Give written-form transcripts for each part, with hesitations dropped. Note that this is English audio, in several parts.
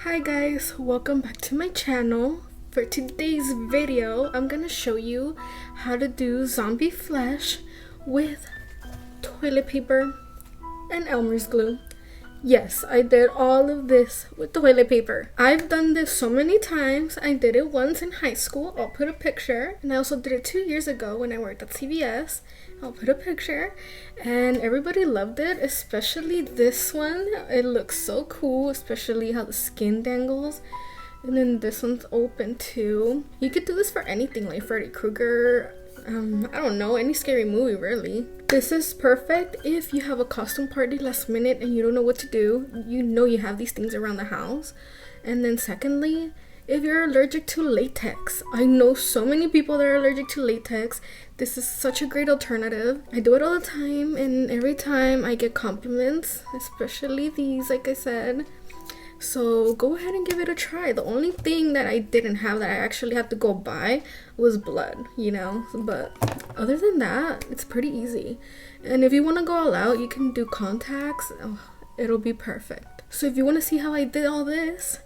Hi guys, welcome back to my channel. For today's video, I'm gonna show you how to do zombie flesh with toilet paper and Elmer's glue. Yes, I did all of this with toilet paper. I've done this so many times. I did it once in high school. I'll put a picture. And I also did it 2 years ago when I worked at CVS. I'll put a picture. And everybody loved it, especially this one. It looks so cool, especially how the skin dangles. And then this one's open too. You could do this for anything, like Freddy Krueger. I don't know, any scary movie really. This is perfect if you have a costume party last minute and you don't know what to do. You know you have these things around the house. And then secondly, if you're allergic to latex. I know so many people that are allergic to latex. This is such a great alternative. I do it all the time, and every time I get compliments, especially these, like I said. So go ahead and give it a try. The only thing that I didn't have that I actually had to go buy was blood, you know, but other than that, it's pretty easy. And if you want to go all out, you can do contacts. Oh, it'll be perfect. So if you want to see how I did all this,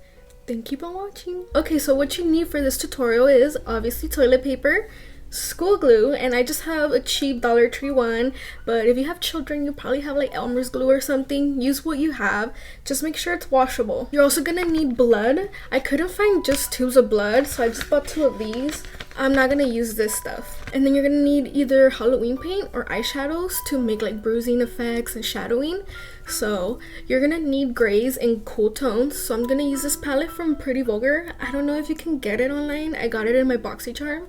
then keep on watching. Okay, so what you need for this tutorial is obviously toilet paper, school glue, and I just have a cheap Dollar Tree one, but if you have children, you probably have like Elmer's glue or something. Use what you have. Just make sure it's washable. You're also gonna need blood. I couldn't find just tubes of blood, so I just bought 2 of these. I'm not gonna use this stuff. And then you're gonna need either Halloween paint or eyeshadows to make like bruising effects and shadowing. So you're gonna need grays and cool tones. So I'm gonna use this palette from Pretty Vulgar. I don't know if you can get it online. I got it in my BoxyCharm,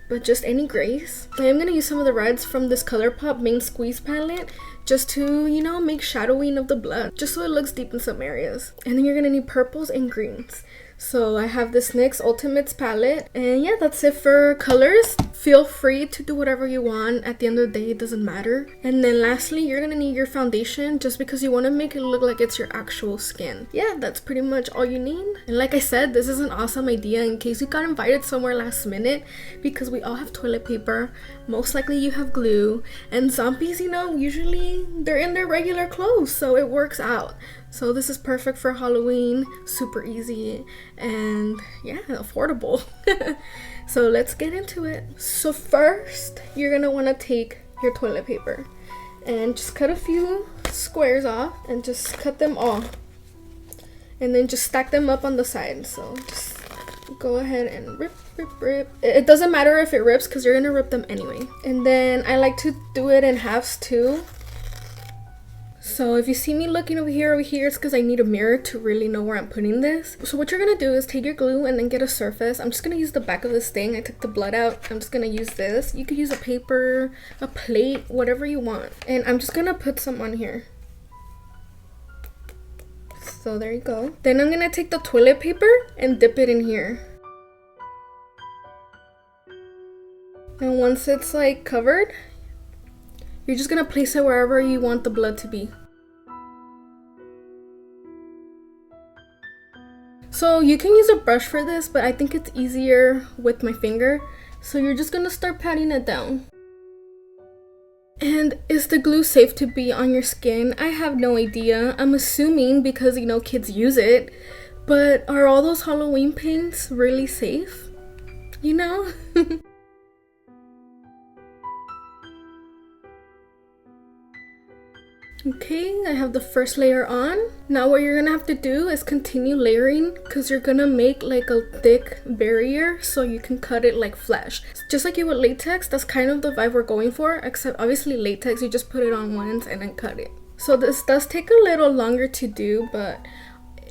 but just any grays. I am going to use some of the reds from this ColourPop Main Squeeze palette just to, you know, make shadowing of the blood, just so it looks deep in some areas. And then you're going to need purples and greens. So I have this NYX Ultimates palette, and yeah, that's it for colors. Feel free to do whatever you want. At the end of the day, it doesn't matter. And then lastly, you're gonna need your foundation just because you want to make it look like it's your actual skin. Yeah, that's pretty much all you need. And like I said, this is an awesome idea in case you got invited somewhere last minute, because we all have toilet paper. Most likely you have glue, and zombies, you know, usually they're in their regular clothes, so it works out. So this is perfect for Halloween, super easy, and yeah, affordable. So let's get into it. So first, you're gonna wanna take your toilet paper and just cut a few squares off and just cut them all. And then just stack them up on the side. So just go ahead and rip. It doesn't matter if it rips because you're gonna rip them anyway. And then I like to do it in halves too. So if you see me looking over here, it's because I need a mirror to really know where I'm putting this. So what you're going to do is take your glue and then get a surface. I'm just going to use the back of this thing. I took the blood out. I'm just going to use this. You could use a paper, a plate, whatever you want. And I'm just going to put some on here. So there you go. Then I'm going to take the toilet paper and dip it in here. And once it's like covered, you're just going to place it wherever you want the blood to be. So you can use a brush for this, but I think it's easier with my finger. So you're just gonna start patting it down. And is the glue safe to be on your skin? I have no idea. I'm assuming because, you know, kids use it. But are all those Halloween paints really safe? You know? Okay, I have the first layer on. Now what you're gonna have to do is continue layering because you're gonna make like a thick barrier so you can cut it like flesh. Just like you would latex, that's kind of the vibe we're going for, except obviously latex, you just put it on once and then cut it. So this does take a little longer to do, but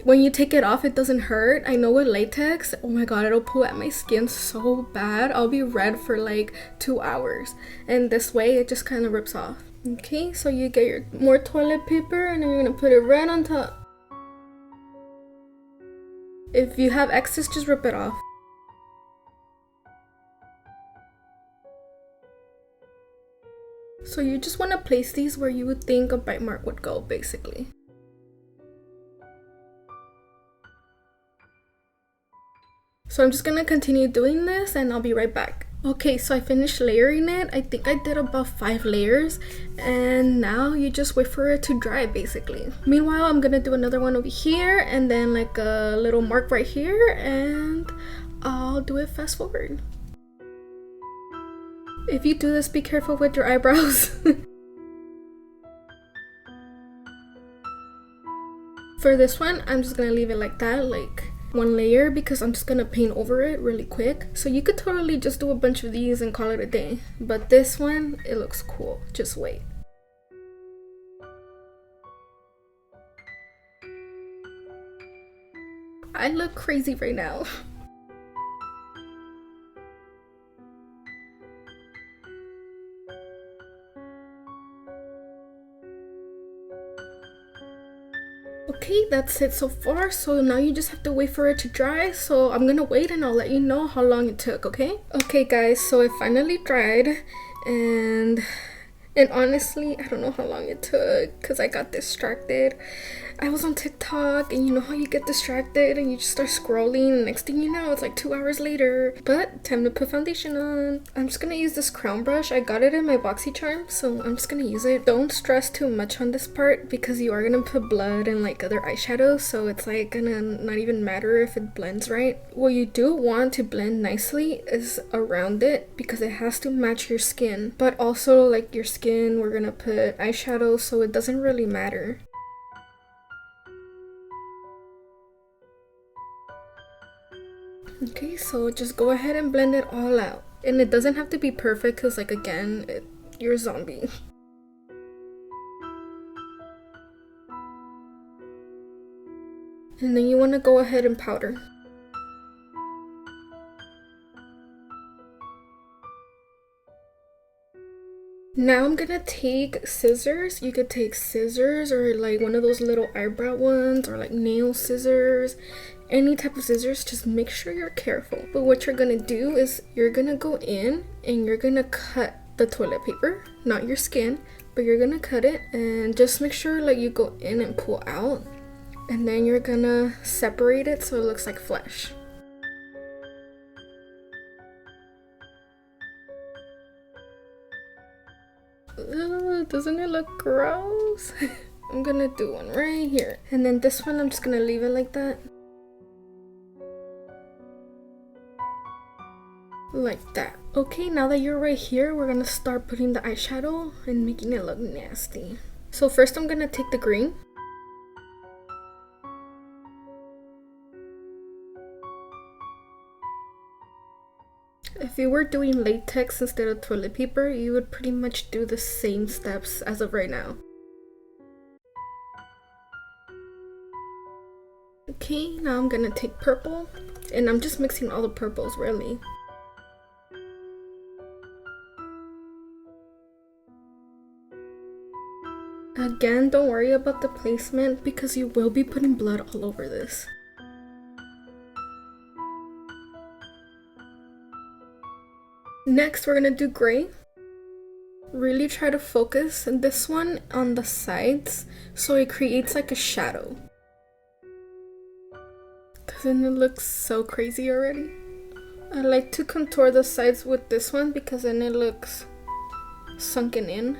when you take it off, it doesn't hurt. I know with latex, oh my god, it'll pull at my skin so bad. I'll be red for like 2 hours. And this way, it just kind of rips off. Okay, so you get your more toilet paper and then you're gonna put it right on top. If you have excess, just rip it off. So you just want to place these where you would think a bite mark would go, basically. So I'm just gonna continue doing this and I'll be right back. Okay, so I finished layering it. I think I did about 5 layers, and now you just wait for it to dry basically. Meanwhile, I'm gonna do another one over here and then like a little mark right here, and I'll do it fast forward. If you do this, be careful with your eyebrows. For this one, I'm just gonna leave it like that, like one layer, because I'm just gonna paint over it really quick. So you could totally just do a bunch of these and call it a day, but this one, it looks cool. Just wait. I look crazy right now. Okay, that's it so far. So now you just have to wait for it to dry. So I'm gonna wait and I'll let you know how long it took, okay? Okay guys, so it finally dried, and honestly, I don't know how long it took because I got distracted. I was on TikTok, and you know how you get distracted and you just start scrolling, and next thing you know, it's like 2 hours later. But time to put foundation on. I'm just gonna use this crown brush. I got it in my BoxyCharm, so I'm just gonna use it. Don't stress too much on this part because you are gonna put blood and like other eyeshadows, so it's like gonna not even matter if it blends right. What you do want to blend nicely is around it because it has to match your skin, but also like your skin, we're gonna put eyeshadow, so it doesn't really matter. Okay, so just go ahead and blend it all out. And it doesn't have to be perfect because, like, again, you're a zombie. And then you want to go ahead and powder. Now I'm gonna take scissors. You could take scissors or like one of those little eyebrow ones, or like nail scissors. Any type of scissors, just make sure you're careful. But what you're gonna do is you're gonna go in and you're gonna cut the toilet paper, not your skin, but you're gonna cut it, and just make sure like you go in and pull out, and then you're gonna separate it so it looks like flesh. Ugh, doesn't it look gross? I'm gonna do one right here, and then this one I'm just gonna leave it like that. Like that. Okay, now that you're right here, we're gonna start putting the eyeshadow and making it look nasty. So first I'm gonna take the green. If you were doing latex instead of toilet paper, you would pretty much do the same steps as of right now. Okay, now I'm gonna take purple, and I'm just mixing all the purples really. Again, don't worry about the placement because you will be putting blood all over this. Next, we're gonna do gray. Really try to focus this one on the sides so it creates like a shadow. Doesn't it look so crazy already? I like to contour the sides with this one because then it looks sunken in.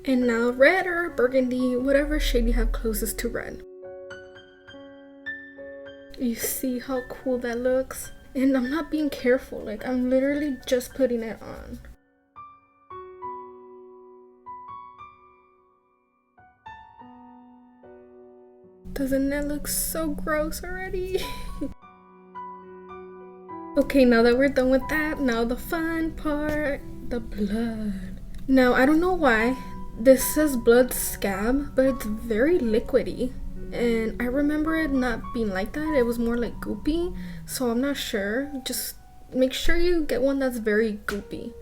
And now red or burgundy, whatever shade you have closest to red. You see how cool that looks? And I'm not being careful, like I'm literally just putting it on. Doesn't that look so gross already? Okay, now that we're done with that, now the fun part, the blood. Now I don't know why this says blood scab, but it's very liquidy. And I remember it not being like that. It was more like goopy, so I'm not sure. Just make sure you get one that's very goopy.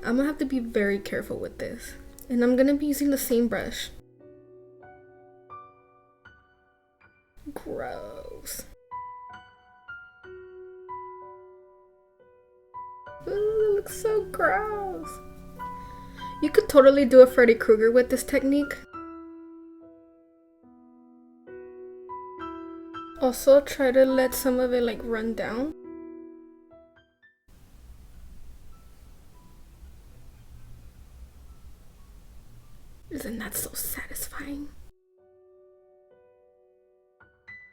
I'm gonna have to be very careful with this. And I'm gonna be using the same brush. Gross. Ooh, it looks so gross. You could totally do a Freddy Krueger with this technique. Also, try to let some of it like run down. Isn't that so satisfying?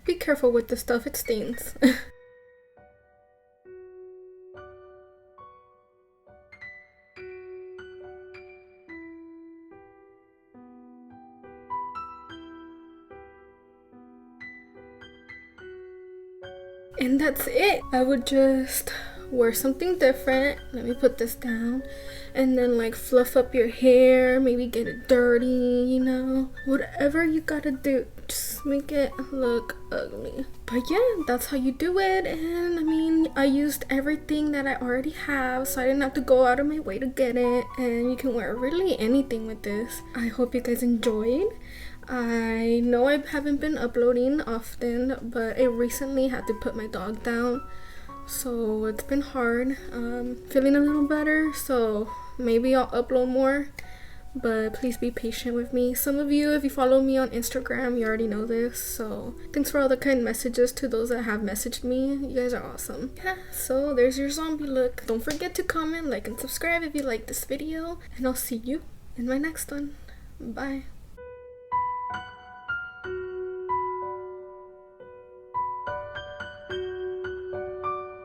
Be careful with this stuff, it stains. And that's it. I would just wear something different. Let me put this down. And then like fluff up your hair, maybe get it dirty, you know, whatever you gotta do, just make it look ugly. But yeah, that's how you do it. And I mean, I used everything that I already have, so I didn't have to go out of my way to get it. And you can wear really anything with this. I hope you guys enjoyed. I know I haven't been uploading often, but I recently had to put my dog down, so it's been hard. Feeling a little better, so maybe I'll upload more, but please be patient with me. Some of you, if you follow me on Instagram, you already know this, so thanks for all the kind messages to those that have messaged me. You guys are awesome. Yeah, so there's your zombie look. Don't forget to comment, like, and subscribe if you like this video, and I'll see you in my next one. Bye.